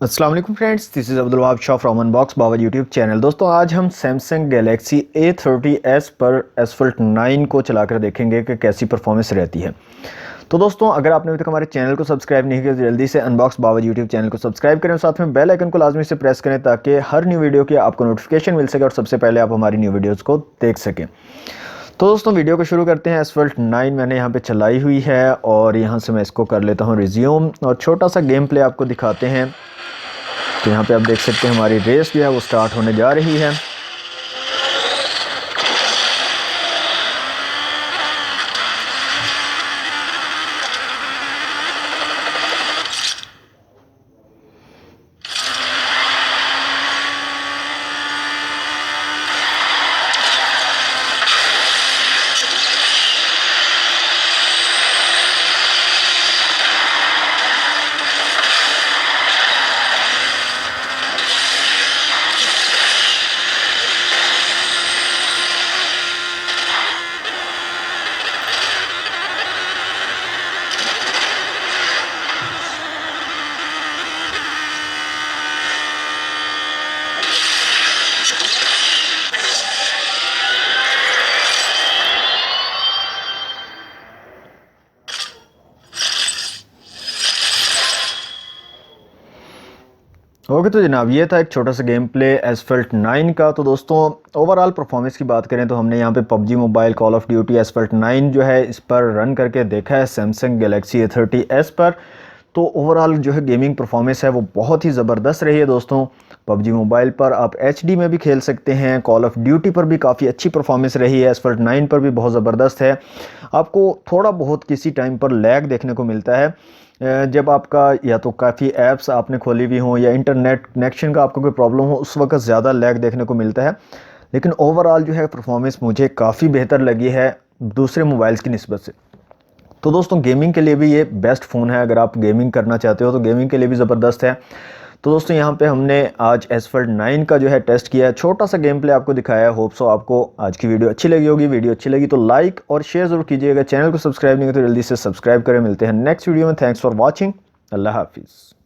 अस्सलाम वालेकुम friends, this is Abdul Wahab Shah from unbox Bawaji YouTube channel. दोस्तों आज हम सैमसंग गैलेक्सी A30s पर asphalt 9 को चलाकर देखेंगे कि कैसी परफॉर्मेंस रहती है। तो दोस्तों अगर आपने अभी तक हमारे चैनल को सब्सक्राइब नहीं किया तो जल्दी से अनबॉक्स बावाजी यूट्यूब चैनल को सब्सक्राइब करें और साथ में बेल आइकन को लाजमी से प्रेस करें ताकि हर न्यू वीडियो की आपको नोटिफिकेशन मिल सके और सबसे पहले आप हमारी न्यू वीडियोज़ को देख सकें। तो दोस्तों वीडियो को शुरू करते हैं। asphalt 9 मैंने यहाँ पे चलाई हुई है और यहाँ से मैं इसको कर लेता हूँ रिज्यूम और छोटा सा गेम प्ले आपको दिखाते हैं। तो यहाँ पे आप देख सकते हैं हमारी रेस जो है वो स्टार्ट होने जा रही है। ओके तो जनाब ये था एक छोटा सा गेम प्ले asphalt 9 का। तो दोस्तों ओवरऑल परफॉर्मेंस की बात करें तो हमने यहाँ पे PUBG mobile, call of duty, asphalt 9 जो है इस पर रन करके देखा है सैमसंग गैलेक्सी A30s पर। तो ओवरऑल जो है गेमिंग परफॉर्मेंस है वो बहुत ही ज़बरदस्त रही है दोस्तों। पबजी मोबाइल पर आप HD में भी खेल सकते हैं, कॉल ऑफ ड्यूटी पर भी काफ़ी अच्छी परफॉर्मेंस रही है, asphalt 9 पर भी बहुत ज़बरदस्त है। आपको थोड़ा बहुत किसी टाइम पर लैग देखने को मिलता है जब आपका या तो काफ़ी ऐप्स आपने खोली हुई हों या इंटरनेट कनेक्शन का आपको कोई प्रॉब्लम हो, उस वक्त ज़्यादा लैग देखने को मिलता है। लेकिन ओवरऑल जो है परफॉर्मेंस मुझे काफ़ी बेहतर लगी है दूसरे मोबाइल्स की निस्बत से। तो दोस्तों गेमिंग के लिए भी ये बेस्ट फ़ोन है। अगर आप गेमिंग करना चाहते हो तो गेमिंग के लिए भी ज़बरदस्त है। तो दोस्तों यहाँ पे हमने आज asphalt 9 का जो है टेस्ट किया है, छोटा सा गेम प्ले आपको दिखाया है। होप सो आपको आज की वीडियो अच्छी लगी होगी। वीडियो अच्छी लगी तो लाइक और शेयर ज़रूर कीजिएगा। चैनल को सब्सक्राइब नहीं किया तो जल्दी से सब्सक्राइब करें। मिलते हैं नेक्स्ट वीडियो में। Thanks for watching. अल्लाह हाफिज़।